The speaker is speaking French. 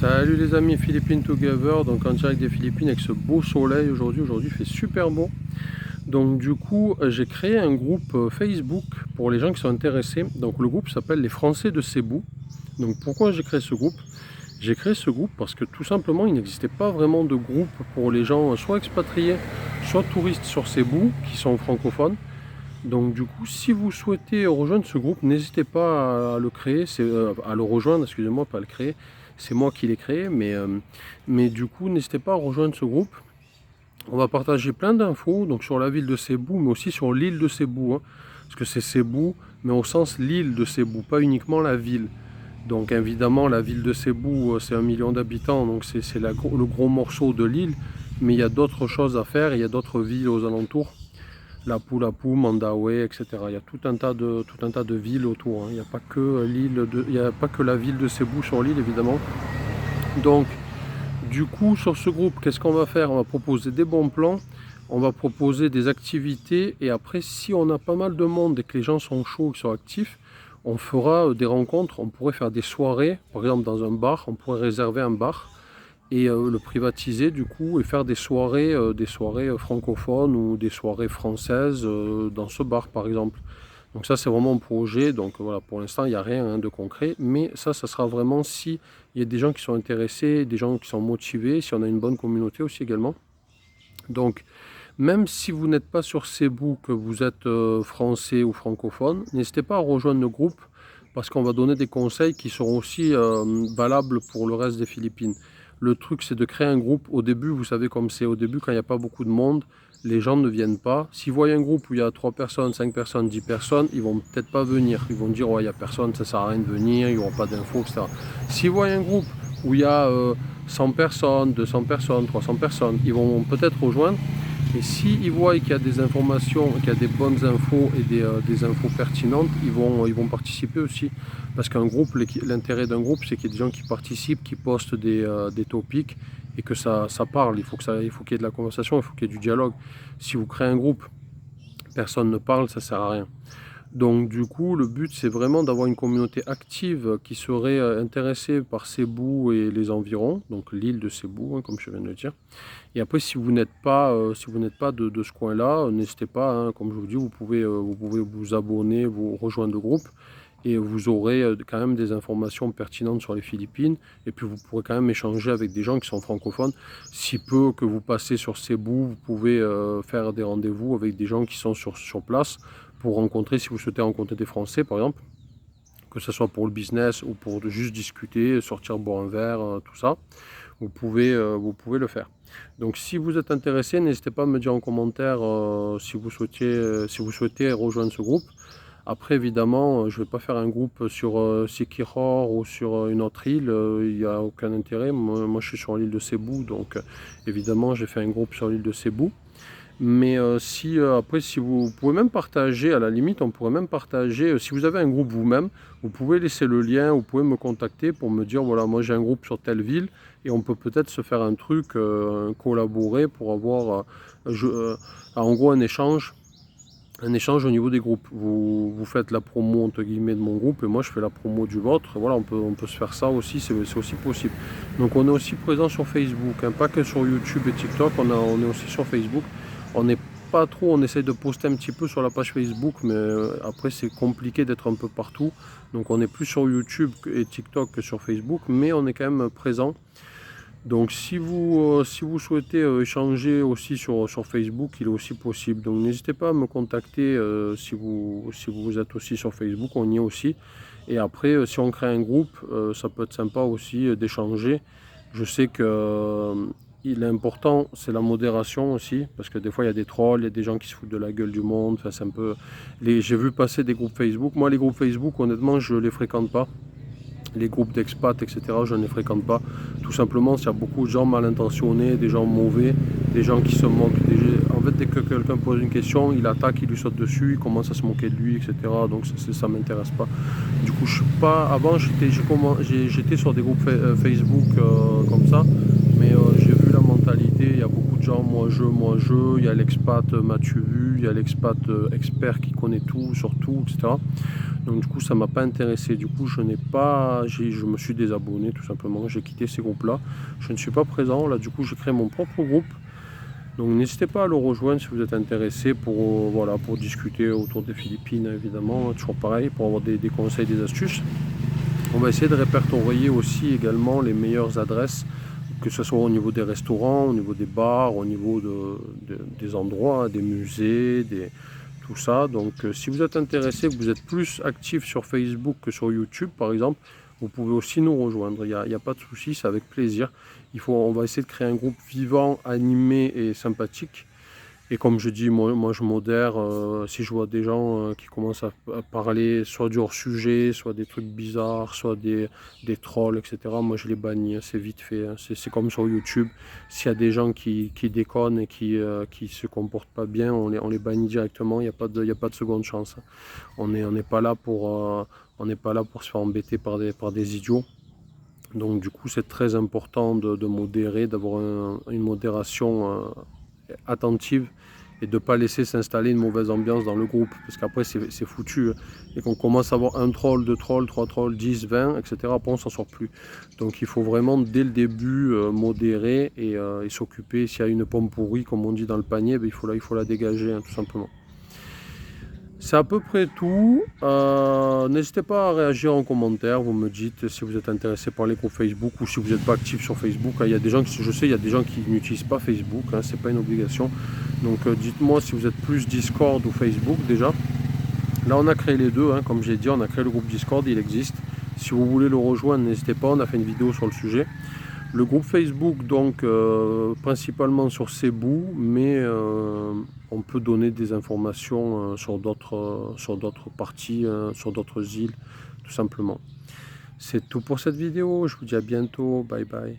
Salut les amis, Philippines Together, donc en direct des Philippines avec ce beau soleil aujourd'hui. Aujourd'hui il fait super beau. Donc du coup j'ai créé un groupe Facebook pour les gens qui sont intéressés. Donc le groupe s'appelle les Français de Cebu. Donc pourquoi j'ai créé ce groupe? J'ai créé ce groupe parce que tout simplement il n'existait pas vraiment de groupe pour les gens soit expatriés, soit touristes sur Cebu qui sont francophones. Donc du coup, si vous souhaitez rejoindre ce groupe, n'hésitez pas à le créer, à le rejoindre, excusez-moi, pas à le créer, c'est moi qui l'ai créé, mais du coup, n'hésitez pas à rejoindre ce groupe. On va partager plein d'infos, donc sur la ville de Cebu, mais aussi sur l'île de Cebu, hein, parce que c'est Cebu, mais au sens l'île de Cebu, pas uniquement la ville. Donc évidemment, la ville de Cebu, c'est 1 million d'habitants, donc c'est le gros morceau de l'île, mais il y a d'autres choses à faire, il y a d'autres villes aux alentours. Lapu-Lapu, Mandaue, etc. Il y a tout un tas de villes autour. Hein. Il n'y a pas que il n'y a pas que la ville de Cebu sur l'île, évidemment. Donc, du coup, sur ce groupe, qu'est-ce qu'on va faire? On va proposer des bons plans, on va proposer des activités, et après, si on a pas mal de monde et que les gens sont chauds, qui sont actifs, on fera des rencontres. On pourrait faire des soirées, par exemple dans un bar. On pourrait réserver un bar et le privatiser du coup et faire des soirées francophones ou des soirées françaises dans ce bar par exemple. Donc ça c'est vraiment un projet, donc voilà, pour l'instant il n'y a rien de concret, mais ça sera vraiment si il y a des gens qui sont intéressés, des gens qui sont motivés, si on a une bonne communauté aussi également. Donc même si vous n'êtes pas sur Cebu, que vous êtes français ou francophone, n'hésitez pas à rejoindre le groupe parce qu'on va donner des conseils qui seront aussi valables pour le reste des Philippines. Le truc, c'est de créer un groupe. Au début, vous savez comme c'est, au début, quand il n'y a pas beaucoup de monde, les gens ne viennent pas. S'ils voient un groupe où il y a 3 personnes, 5 personnes, 10 personnes, ils vont peut-être pas venir. Ils vont dire, ouais, il n'y a personne, ça sert à rien de venir, il n'y aura pas d'infos, etc. S'ils voient un groupe où il y a 100 personnes, 200 personnes, 300 personnes, ils vont peut-être rejoindre. Et s'ils voient qu'il y a des informations, qu'il y a des bonnes infos et des infos pertinentes, ils vont participer aussi. Parce qu'un groupe, l'intérêt d'un groupe, c'est qu'il y ait des gens qui participent, qui postent des topics et que ça parle. Il faut qu'il y ait de la conversation, il faut qu'il y ait du dialogue. Si vous créez un groupe, personne ne parle, ça ne sert à rien. Donc du coup, le but, c'est vraiment d'avoir une communauté active qui serait intéressée par Cebu et les environs, donc l'île de Cebu, hein, comme je viens de le dire. Et après, si vous n'êtes pas, de ce coin-là, n'hésitez pas, hein, comme je vous dis, vous pouvez vous abonner, vous rejoindre le groupe, et vous aurez quand même des informations pertinentes sur les Philippines, et puis vous pourrez quand même échanger avec des gens qui sont francophones. Si peu que vous passez sur Cebu, vous pouvez faire des rendez-vous avec des gens qui sont sur place, pour rencontrer, si vous souhaitez rencontrer des Français par exemple, que ce soit pour le business ou pour juste discuter, sortir boire un verre, tout ça, vous pouvez le faire. Donc si vous êtes intéressé, n'hésitez pas à me dire en commentaire si vous souhaitez rejoindre ce groupe. Après évidemment, je ne vais pas faire un groupe sur Sikihor ou sur une autre île, il n'y a aucun intérêt. Moi je suis sur l'île de Cebu, donc évidemment j'ai fait un groupe sur l'île de Cebu. Mais après, si vous pouvez même partager, à la limite, on pourrait même partager, si vous avez un groupe vous-même, vous pouvez laisser le lien, vous pouvez me contacter pour me dire, voilà, moi j'ai un groupe sur telle ville, et on peut peut-être se faire un truc, collaborer pour avoir, en gros, un échange au niveau des groupes. Vous faites la promo, entre guillemets, de mon groupe, et moi je fais la promo du vôtre. Voilà, on peut se faire ça aussi, c'est aussi possible. Donc on est aussi présent sur Facebook, hein, pas que sur YouTube et TikTok, on est aussi sur Facebook. On n'est pas trop, on essaye de poster un petit peu sur la page Facebook, mais après c'est compliqué d'être un peu partout. Donc on est plus sur YouTube et TikTok que sur Facebook, mais on est quand même présent. Donc si vous souhaitez échanger aussi sur Facebook, il est aussi possible. Donc n'hésitez pas à me contacter si vous êtes aussi sur Facebook, on y est aussi. Et après, si on crée un groupe, ça peut être sympa aussi d'échanger. Je sais que l'important, c'est la modération aussi, parce que des fois, il y a des trolls, il y a des gens qui se foutent de la gueule du monde. Enfin, c'est un peu... J'ai vu passer des groupes Facebook. Moi, les groupes Facebook, honnêtement, je ne les fréquente pas. Les groupes d'expats, etc., je ne les fréquente pas. Tout simplement, il y a beaucoup de gens mal intentionnés, des gens mauvais, des gens qui se moquent. En fait, dès que quelqu'un pose une question, il attaque, il lui saute dessus, il commence à se moquer de lui, etc. Donc ça ne m'intéresse pas. Du coup, je suis pas... Avant, j'étais sur des groupes Facebook comme ça, mais j'ai vu la mentalité. Il y a beaucoup de gens, moi je. Il y a l'expat m'as-tu vu, il y a l'expat expert qui connaît tout, sur tout, etc. Donc du coup ça m'a pas intéressé, du coup je me suis désabonné tout simplement, j'ai quitté ces groupes là, je ne suis pas présent, là du coup j'ai créé mon propre groupe. Donc n'hésitez pas à le rejoindre si vous êtes intéressé pour, voilà, pour discuter autour des Philippines évidemment, toujours pareil, pour avoir des conseils, des astuces. On va essayer de répertorier aussi également les meilleures adresses, que ce soit au niveau des restaurants, au niveau des bars, au niveau des endroits, des musées, tout ça. Donc si vous êtes intéressé, que vous êtes plus actif sur Facebook que sur YouTube par exemple, vous pouvez aussi nous rejoindre, il n'y a pas de souci, c'est avec plaisir. On va essayer de créer un groupe vivant, animé et sympathique. Et comme je dis, moi je modère, si je vois des gens qui commencent à parler soit du hors-sujet, soit des trucs bizarres, soit des trolls, etc. Moi je les bannis, hein, c'est vite fait, hein. C'est comme sur YouTube, s'il y a des gens qui déconnent et qui se comportent pas bien, on les bannit directement, il n'y a pas de seconde chance, hein. On n'est pas là pour se faire embêter par des idiots. Donc du coup c'est très important de modérer, d'avoir une modération attentive et de ne pas laisser s'installer une mauvaise ambiance dans le groupe, parce qu'après c'est foutu, et qu'on commence à avoir un troll, deux trolls, trois trolls, 10, 20, etc. Après on s'en sort plus. Donc il faut vraiment dès le début modérer et s'occuper. S'il y a une pomme pourrie comme on dit dans le panier, ben, il faut la dégager, hein, tout simplement. C'est à peu près tout. N'hésitez pas à réagir en commentaire. Vous me dites si vous êtes intéressé par les groupes Facebook ou si vous n'êtes pas actif sur Facebook. Il y a des gens je sais, il y a des gens qui n'utilisent pas Facebook, hein, c'est pas une obligation. Donc dites-moi si vous êtes plus Discord ou Facebook déjà. Là on a créé les deux, hein, comme j'ai dit, on a créé le groupe Discord, il existe. Si vous voulez le rejoindre, n'hésitez pas, on a fait une vidéo sur le sujet. Le groupe Facebook, donc principalement sur Cebu, mais on peut donner des informations sur d'autres parties, sur d'autres îles, tout simplement. C'est tout pour cette vidéo, je vous dis à bientôt, bye bye.